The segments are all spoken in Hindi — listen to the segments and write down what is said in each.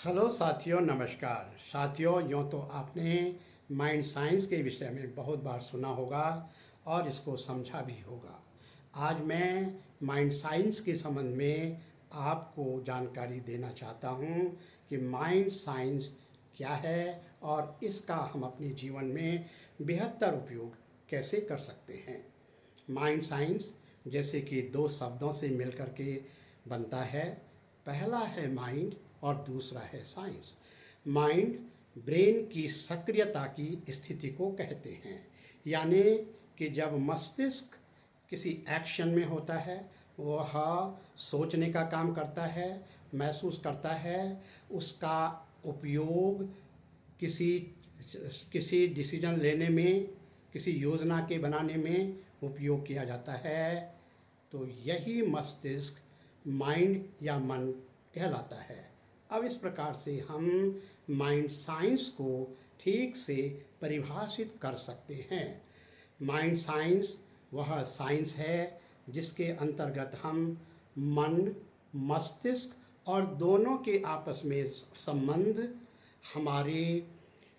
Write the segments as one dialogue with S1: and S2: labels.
S1: हेलो साथियों, नमस्कार साथियों। यूँ तो आपने माइंड साइंस के विषय में बहुत बार सुना होगा और इसको समझा भी होगा। आज मैं माइंड साइंस के संबंध में आपको जानकारी देना चाहता हूँ कि माइंड साइंस क्या है और इसका हम अपने जीवन में बेहतर उपयोग कैसे कर सकते हैं। माइंड साइंस जैसे कि दो शब्दों से मिलकर के बनता है। पहला है माइंड और दूसरा है साइंस। माइंड ब्रेन की सक्रियता की स्थिति को कहते हैं, यानी कि जब मस्तिष्क किसी एक्शन में होता है, वह सोचने का काम करता है, महसूस करता है, उसका उपयोग किसी किसी डिसीजन लेने में, किसी योजना के बनाने में उपयोग किया जाता है। तो यही मस्तिष्क माइंड या मन कहलाता है। अब इस प्रकार से हम माइंड साइंस को ठीक से परिभाषित कर सकते हैं। माइंड साइंस वह साइंस है जिसके अंतर्गत हम मन, मस्तिष्क और दोनों के आपस में संबंध, हमारे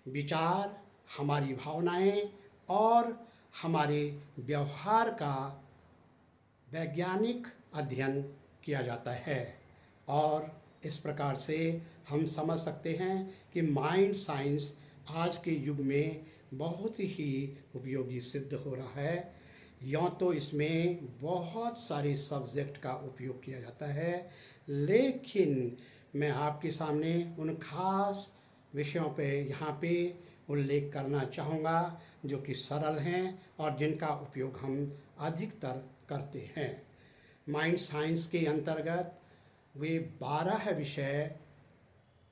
S1: विचार, हमारी भावनाएं और हमारे व्यवहार का वैज्ञानिक अध्ययन किया जाता है। और इस प्रकार से हम समझ सकते हैं कि माइंड साइंस आज के युग में बहुत ही उपयोगी सिद्ध हो रहा है। यूँ तो इसमें बहुत सारे सब्जेक्ट का उपयोग किया जाता है, लेकिन मैं आपके सामने उन खास विषयों पे यहाँ पे उल्लेख करना चाहूँगा जो कि सरल हैं और जिनका उपयोग हम अधिकतर करते हैं। माइंड साइंस के अंतर्गत वे 12 विषय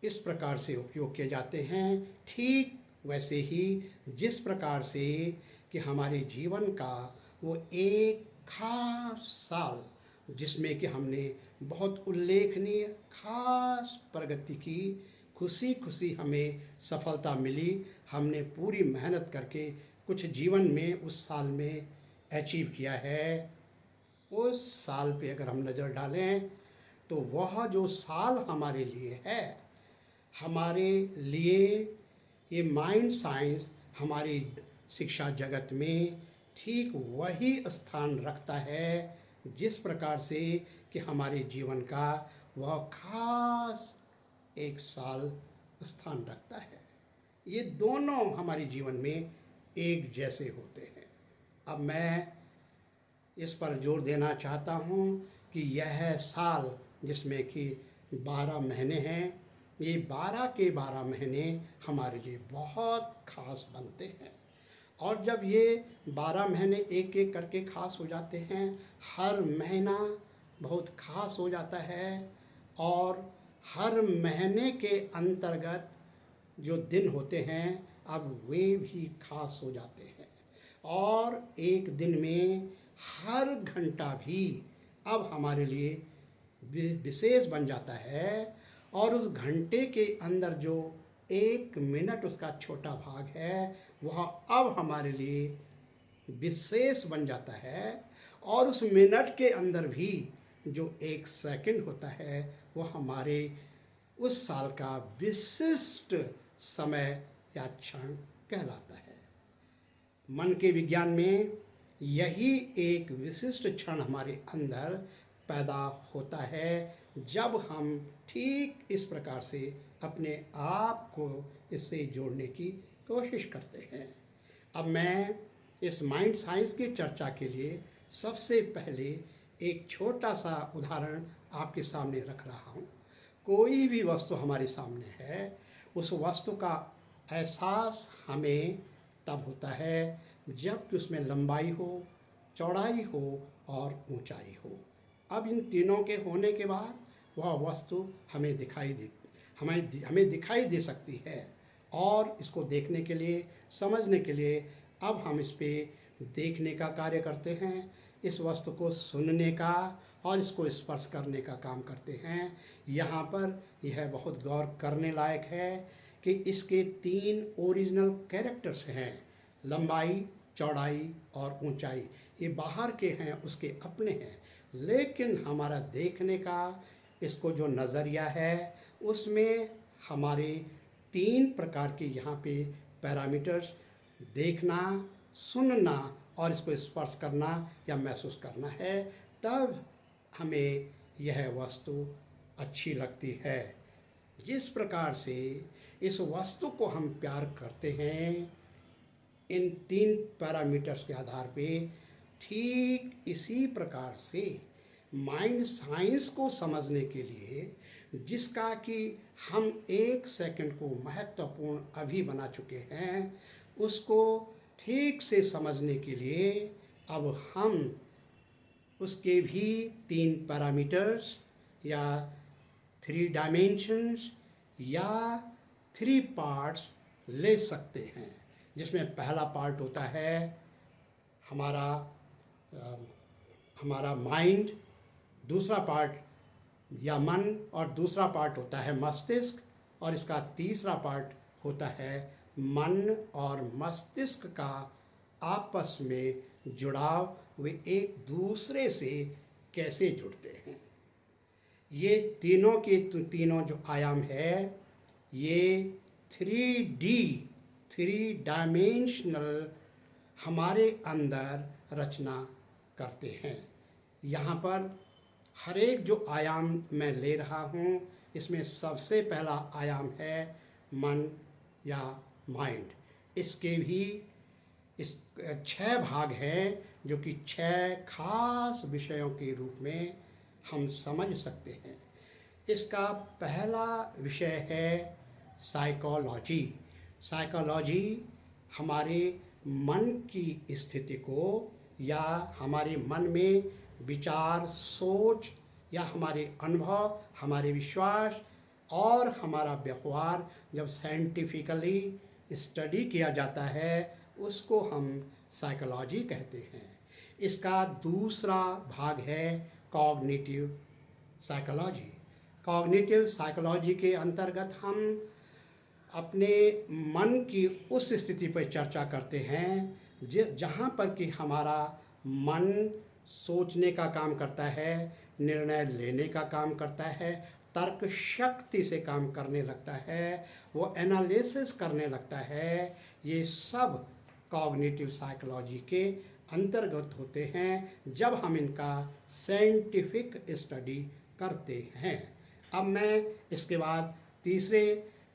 S1: इस प्रकार से उपयोग किए जाते हैं, ठीक वैसे ही जिस प्रकार से कि हमारे जीवन का वो एक खास साल जिसमें कि हमने बहुत उल्लेखनीय खास प्रगति की, खुशी खुशी हमें सफलता मिली, हमने पूरी मेहनत करके कुछ जीवन में उस साल में अचीव किया है। उस साल पे अगर हम नज़र डालें तो वह जो साल हमारे लिए है, हमारे लिए ये माइंड साइंस हमारी शिक्षा जगत में ठीक वही स्थान रखता है जिस प्रकार से कि हमारे जीवन का वह खास एक साल स्थान रखता है। ये दोनों हमारे जीवन में एक जैसे होते हैं। अब मैं इस पर जोर देना चाहता हूँ कि यह साल जिसमें कि 12 महीने हैं, ये 12 के 12 महीने हमारे लिए बहुत खास बनते हैं। और जब ये 12 महीने एक एक करके खास हो जाते हैं, हर महीना बहुत खास हो जाता है और हर महीने के अंतर्गत जो दिन होते हैं अब वे भी खास हो जाते हैं। और एक दिन में हर घंटा भी अब हमारे लिए विशेष बन जाता है। और उस घंटे के अंदर जो एक मिनट उसका छोटा भाग है वह अब हमारे लिए विशेष बन जाता है। और उस मिनट के अंदर भी जो एक सेकंड होता है वह हमारे उस साल का विशिष्ट समय या क्षण कहलाता है। मन के विज्ञान में यही एक विशिष्ट क्षण हमारे अंदर पैदा होता है जब हम ठीक इस प्रकार से अपने आप को इससे जोड़ने की कोशिश करते हैं। अब मैं इस माइंड साइंस की चर्चा के लिए सबसे पहले एक छोटा सा उदाहरण आपके सामने रख रहा हूँ। कोई भी वस्तु हमारे सामने है, उस वस्तु का एहसास हमें तब होता है जब कि उसमें लंबाई हो, चौड़ाई हो और ऊंचाई हो। अब इन तीनों के होने के बाद वह वस्तु हमें दिखाई दे सकती है। और इसको देखने के लिए, समझने के लिए अब हम इस पे देखने का कार्य करते हैं, इस वस्तु को सुनने का और इसको स्पर्श करने का काम करते हैं। यहाँ पर यह बहुत गौर करने लायक है कि इसके 3 ओरिजिनल कैरेक्टर्स हैं, लंबाई, चौड़ाई और ऊंचाई। ये बाहर के हैं, उसके अपने हैं, लेकिन हमारा देखने का इसको जो नज़रिया है उसमें हमारे 3 प्रकार के यहाँ पे पैरामीटर्स देखना, सुनना और इसको स्पर्श करना या महसूस करना है, तब हमें यह वस्तु अच्छी लगती है। जिस प्रकार से इस वस्तु को हम प्यार करते हैं इन 3 पैरामीटर्स के आधार पे, ठीक इसी प्रकार से माइंड साइंस को समझने के लिए, जिसका कि हम 1 सेकंड को महत्वपूर्ण अभी बना चुके हैं, उसको ठीक से समझने के लिए अब हम उसके भी 3 पैरामीटर्स या 3 डायमेंशंस या 3 पार्ट्स ले सकते हैं। जिसमें पहला पार्ट होता है हमारा हमारा माइंड, दूसरा पार्ट या मन, और दूसरा पार्ट होता है मस्तिष्क, और इसका तीसरा पार्ट होता है मन और मस्तिष्क का आपस में जुड़ाव, वे एक दूसरे से कैसे जुड़ते हैं। ये तीनों के तीनों जो आयाम है, ये 3D 3 डायमेंशनल हमारे अंदर रचना करते हैं। यहाँ पर हर एक जो आयाम मैं ले रहा हूँ, इसमें सबसे पहला आयाम है मन या माइंड। इसके भी इस 6 भाग हैं, जो कि 6 खास विषयों के रूप में हम समझ सकते हैं। इसका पहला विषय है साइकोलॉजी। साइकोलॉजी हमारे मन की स्थिति को, या हमारे मन में विचार, सोच, या हमारे अनुभव, हमारे विश्वास और हमारा व्यवहार जब साइंटिफिकली स्टडी किया जाता है, उसको हम साइकोलॉजी कहते हैं। इसका दूसरा भाग है कॉग्निटिव साइकोलॉजी। कॉग्निटिव साइकोलॉजी के अंतर्गत हम अपने मन की उस स्थिति पर चर्चा करते हैं जहाँ पर कि हमारा मन सोचने का काम करता है, निर्णय लेने का काम करता है, तर्क शक्ति से काम करने लगता है, वो एनालिसिस करने लगता है। ये सब कॉग्निटिव साइकोलॉजी के अंतर्गत होते हैं जब हम इनका साइंटिफिक स्टडी करते हैं। अब मैं इसके बाद तीसरे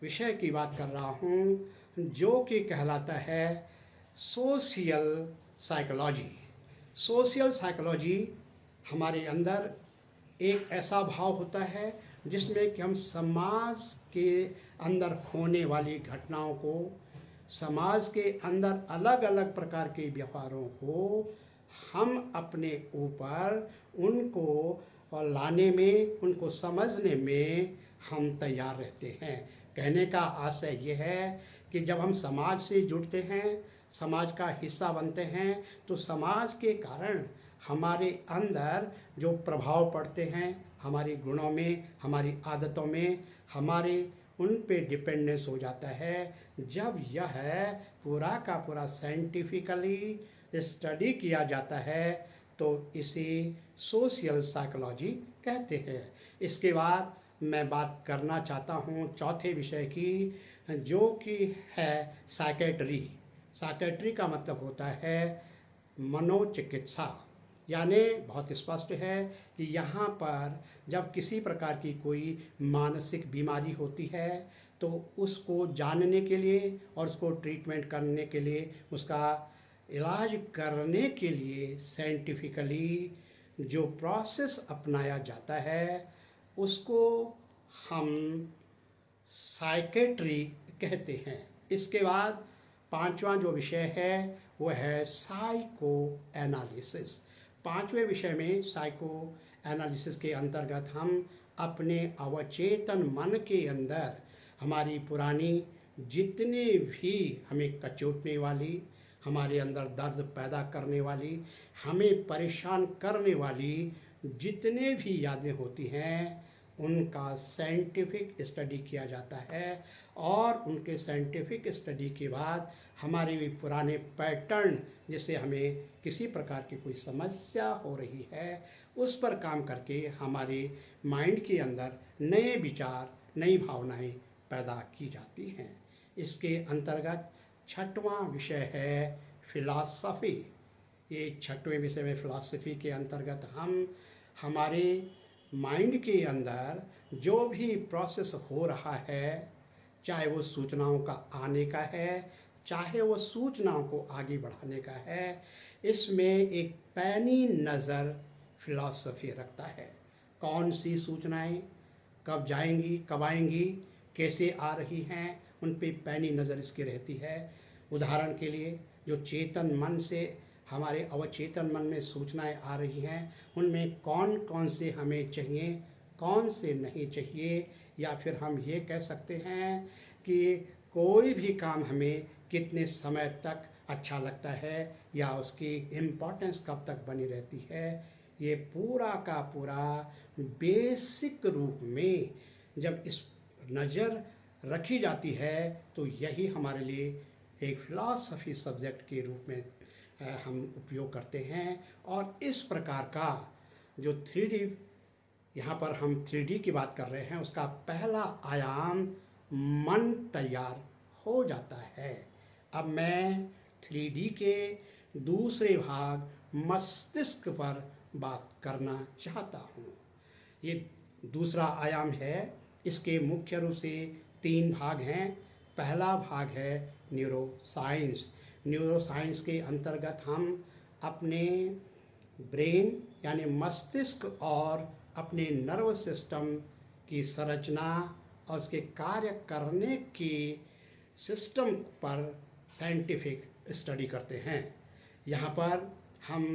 S1: विषय की बात कर रहा हूँ, जो कि कहलाता है सोशियल साइकोलॉजी। सोशियल साइकोलॉजी हमारे अंदर एक ऐसा भाव होता है जिसमें कि हम समाज के अंदर होने वाली घटनाओं को, समाज के अंदर अलग अलग प्रकार के व्यवहारों को हम अपने ऊपर उनको लाने में, उनको समझने में हम तैयार रहते हैं। कहने का आशय यह है कि जब हम समाज से जुड़ते हैं, समाज का हिस्सा बनते हैं, तो समाज के कारण हमारे अंदर जो प्रभाव पड़ते हैं, हमारे गुणों में, हमारी आदतों में, हमारे उन पे डिपेंडेंस हो जाता है। जब यह पूरा का पूरा साइंटिफिकली स्टडी किया जाता है, तो इसे सोशल साइकोलॉजी कहते हैं। इसके बाद मैं बात करना चाहता हूँ चौथे विषय की, जो कि है साइकेट्री। साइकेट्री का मतलब होता है मनोचिकित्सा। यानी बहुत स्पष्ट है कि यहाँ पर जब किसी प्रकार की कोई मानसिक बीमारी होती है, तो उसको जानने के लिए और उसको ट्रीटमेंट करने के लिए, उसका इलाज करने के लिए साइंटिफिकली जो प्रोसेस अपनाया जाता है, उसको हम साइकेट्री कहते हैं। इसके बाद पांचवा जो विषय है वो है साइको एनालिसिस। पांचवें विषय में साइको एनालिसिस के अंतर्गत हम अपने अवचेतन मन के अंदर हमारी पुरानी जितने भी हमें कचोटने वाली, हमारे अंदर दर्द पैदा करने वाली, हमें परेशान करने वाली जितने भी यादें होती हैं, उनका साइंटिफिक स्टडी किया जाता है। और उनके साइंटिफिक स्टडी के बाद हमारे भी पुराने पैटर्न, जिससे हमें किसी प्रकार की कोई समस्या हो रही है, उस पर काम करके हमारे माइंड के अंदर नए विचार, नई भावनाएं पैदा की जाती हैं। इसके अंतर्गत छठवां विषय है फिलॉसफी। ये छठवें विषय में फिलॉसफी के अंतर्गत हम हमारे माइंड के अंदर जो भी प्रोसेस हो रहा है, चाहे वो सूचनाओं का आने का है, चाहे वो सूचनाओं को आगे बढ़ाने का है, इसमें एक पैनी नज़र फिलॉसफी रखता है। कौन सी सूचनाएं कब जाएंगी, कब आएंगी, कैसे आ रही हैं, उन पे पैनी नज़र इसकी रहती है। उदाहरण के लिए जो चेतन मन से हमारे अवचेतन मन में सूचनाएं आ रही हैं, उनमें कौन कौन से हमें चाहिए, कौन से नहीं चाहिए, या फिर हम ये कह सकते हैं कि कोई भी काम हमें कितने समय तक अच्छा लगता है या उसकी इम्पोर्टेंस कब तक बनी रहती है। ये पूरा का पूरा बेसिक रूप में जब इस नज़र रखी जाती है तो यही हमारे लिए एक फिलॉसफी सब्जेक्ट के रूप में हम उपयोग करते हैं। और इस प्रकार का जो 3D, यहाँ पर हम 3D की बात कर रहे हैं, उसका पहला आयाम मन तैयार हो जाता है। अब मैं 3D के दूसरे भाग मस्तिष्क पर बात करना चाहता हूँ। ये दूसरा आयाम है। इसके मुख्य रूप से 3 भाग हैं। पहला भाग है न्यूरोसाइंस। न्यूरोसाइंस के अंतर्गत हम अपने ब्रेन यानी मस्तिष्क और अपने नर्वस सिस्टम की संरचना और उसके कार्य करने की सिस्टम पर साइंटिफिक स्टडी करते हैं। यहाँ पर हम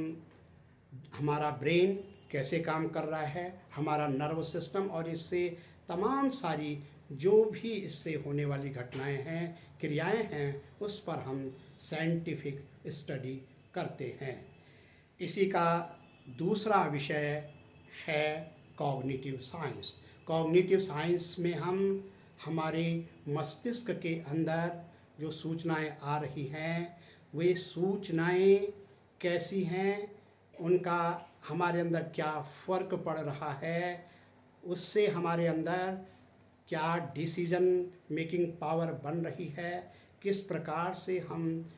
S1: हमारा ब्रेन कैसे काम कर रहा है, हमारा नर्वस सिस्टम और इससे तमाम सारी जो भी इससे होने वाली घटनाएं हैं, क्रियाएं हैं, उस पर हम साइंटिफिक स्टडी करते हैं। इसी का दूसरा विषय है कॉग्निटिव साइंस। कॉग्निटिव साइंस में हम हमारे मस्तिष्क के अंदर जो सूचनाएं आ रही हैं, वे सूचनाएं कैसी हैं, उनका हमारे अंदर क्या फ़र्क पड़ रहा है, उससे हमारे अंदर क्या डिसीजन मेकिंग पावर बन रही है, किस प्रकार से हम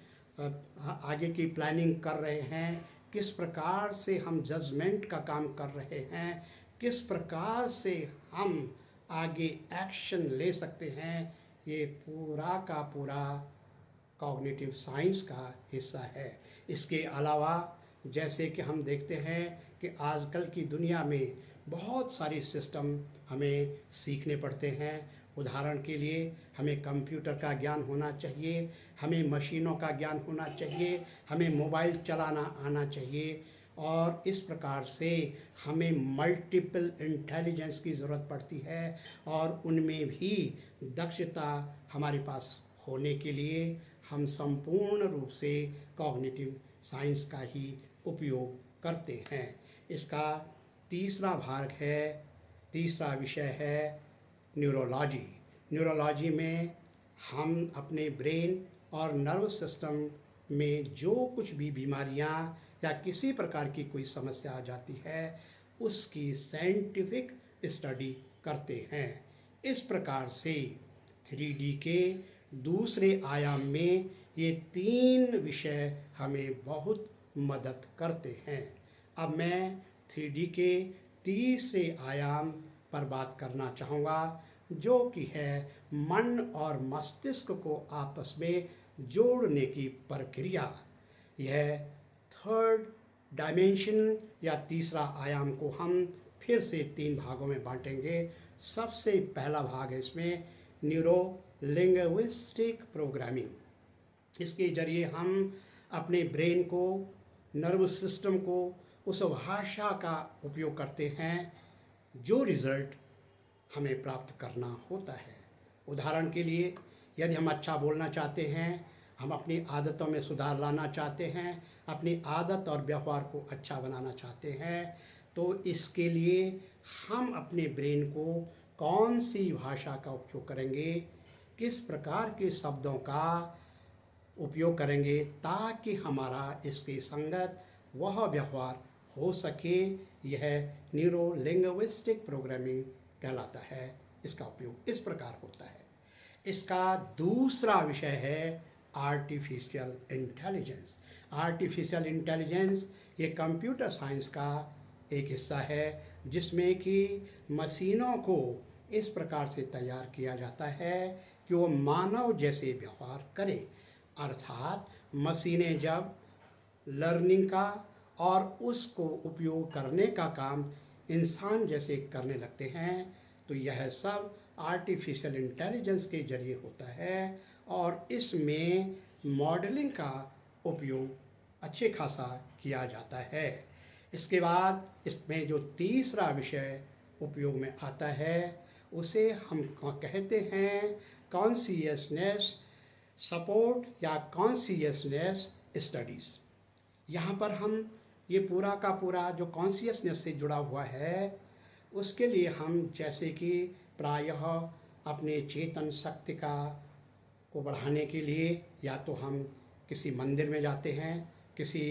S1: आगे की प्लानिंग कर रहे हैं, किस प्रकार से हम जजमेंट का काम कर रहे हैं, किस प्रकार से हम आगे एक्शन ले सकते हैं, ये पूरा का पूरा कॉग्निटिव साइंस का हिस्सा है। इसके अलावा जैसे कि हम देखते हैं कि आजकल की दुनिया में बहुत सारे सिस्टम हमें सीखने पड़ते हैं। उदाहरण के लिए हमें कंप्यूटर का ज्ञान होना चाहिए, हमें मशीनों का ज्ञान होना चाहिए, हमें मोबाइल चलाना आना चाहिए, और इस प्रकार से हमें मल्टीपल इंटेलिजेंस की ज़रूरत पड़ती है। और उनमें भी दक्षता हमारे पास होने के लिए हम संपूर्ण रूप से कॉग्निटिव साइंस का ही उपयोग करते हैं। इसका तीसरा भाग है, तीसरा विषय है न्यूरोलॉजी। न्यूरोलॉजी में हम अपने ब्रेन और नर्वस सिस्टम में जो कुछ भी बीमारियां या किसी प्रकार की कोई समस्या आ जाती है, उसकी साइंटिफिक स्टडी करते हैं। इस प्रकार से 3D के दूसरे आयाम में ये 3 विषय हमें बहुत मदद करते हैं। अब मैं 3D के तीसरे आयाम पर बात करना चाहूँगा, जो कि है मन और मस्तिष्क को आपस में जोड़ने की प्रक्रिया। यह थर्ड डायमेंशन या तीसरा आयाम को हम फिर से 3 भागों में बांटेंगे। सबसे पहला भाग है इसमें न्यूरो लिंग्विस्टिक प्रोग्रामिंग। इसके ज़रिए हम अपने ब्रेन को, नर्वस सिस्टम को उस भाषा का उपयोग करते हैं जो रिज़ल्ट हमें प्राप्त करना होता है। उदाहरण के लिए यदि हम अच्छा बोलना चाहते हैं, हम अपनी आदतों में सुधार लाना चाहते हैं, अपनी आदत और व्यवहार को अच्छा बनाना चाहते हैं, तो इसके लिए हम अपने ब्रेन को कौन सी भाषा का उपयोग करेंगे, किस प्रकार के शब्दों का उपयोग करेंगे ताकि हमारा इसके संगत वह व्यवहार हो सके। यह न्यूरो लिंग्विस्टिक प्रोग्रामिंग कहलाता है। इसका उपयोग इस प्रकार होता है। इसका दूसरा विषय है आर्टिफिशियल इंटेलिजेंस। आर्टिफिशियल इंटेलिजेंस ये कंप्यूटर साइंस का एक हिस्सा है जिसमें कि मशीनों को इस प्रकार से तैयार किया जाता है कि वो मानव जैसे व्यवहार करे। अर्थात मशीनें जब लर्निंग का और उसको उपयोग करने का काम इंसान जैसे करने लगते हैं तो यह सब आर्टिफिशियल इंटेलिजेंस के जरिए होता है और इसमें मॉडलिंग का उपयोग अच्छे खासा किया जाता है। इसके बाद इसमें जो तीसरा विषय उपयोग में आता है उसे हम कहते हैं कॉन्शियसनेस सपोर्ट या कॉन्शियसनेस स्टडीज़। यहाँ पर हम ये पूरा का पूरा जो कॉन्शियसनेस से जुड़ा हुआ है उसके लिए हम जैसे कि प्रायः अपने चेतन शक्ति को बढ़ाने के लिए या तो हम किसी मंदिर में जाते हैं, किसी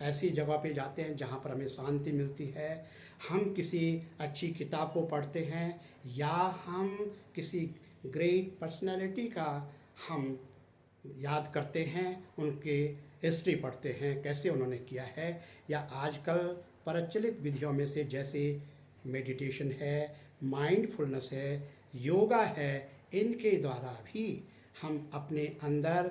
S1: ऐसी जगह पे जाते हैं जहाँ पर हमें शांति मिलती है, हम किसी अच्छी किताब को पढ़ते हैं या हम किसी ग्रेट पर्सनैलिटी का हम याद करते हैं, उनके हिस्ट्री पढ़ते हैं कैसे उन्होंने किया है, या आजकल प्रचलित विधियों में से जैसे मेडिटेशन है, माइंडफुलनेस है, योगा है, इनके द्वारा भी हम अपने अंदर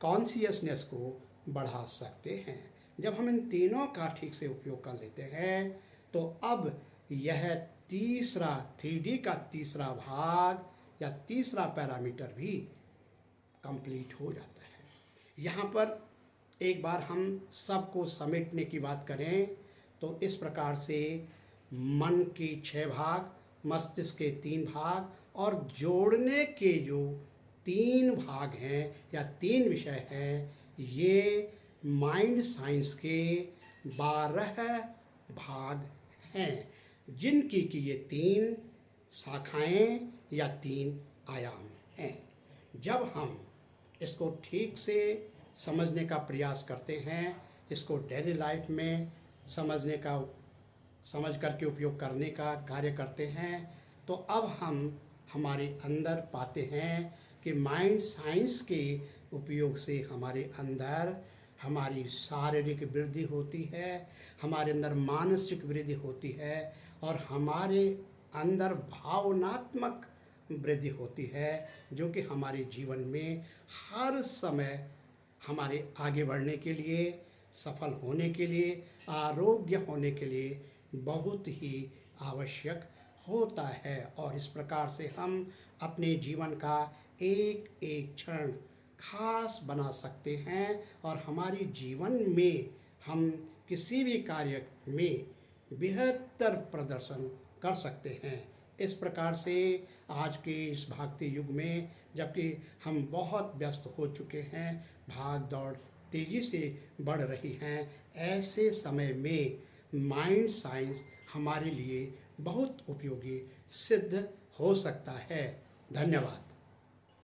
S1: कॉन्शियसनेस को बढ़ा सकते हैं। जब हम इन तीनों का ठीक से उपयोग कर लेते हैं तो अब यह तीसरा 3D का तीसरा भाग या तीसरा पैरामीटर भी कंप्लीट हो जाता है। यहाँ पर एक बार हम सबको समेटने की बात करें तो इस प्रकार से मन की 6 भाग, मस्तिष्क के 3 भाग और जोड़ने के जो 3 भाग हैं या 3 विषय हैं, ये माइंड साइंस के 12 भाग हैं जिनकी कि ये 3 शाखाएं या 3 आयाम हैं। जब हम इसको ठीक से समझने का प्रयास करते हैं, इसको डेली लाइफ में समझ करके उपयोग करने का कार्य करते हैं, तो अब हम हमारे अंदर पाते हैं कि माइंड साइंस के उपयोग से हमारे अंदर हमारी शारीरिक वृद्धि होती है, हमारे अंदर मानसिक वृद्धि होती है और हमारे अंदर भावनात्मक वृद्धि होती है, जो कि हमारे जीवन में हर समय हमारे आगे बढ़ने के लिए, सफल होने के लिए, आरोग्य होने के लिए बहुत ही आवश्यक होता है। और इस प्रकार से हम अपने जीवन का एक एक क्षण खास बना सकते हैं और हमारी जीवन में हम किसी भी कार्य में बेहतर प्रदर्शन कर सकते हैं। इस प्रकार से आज के इस भागते युग में, जबकि हम बहुत व्यस्त हो चुके हैं, भाग दौड़ तेज़ी से बढ़ रही हैं, ऐसे समय में माइंड साइंस हमारे लिए बहुत उपयोगी सिद्ध हो सकता है। धन्यवाद।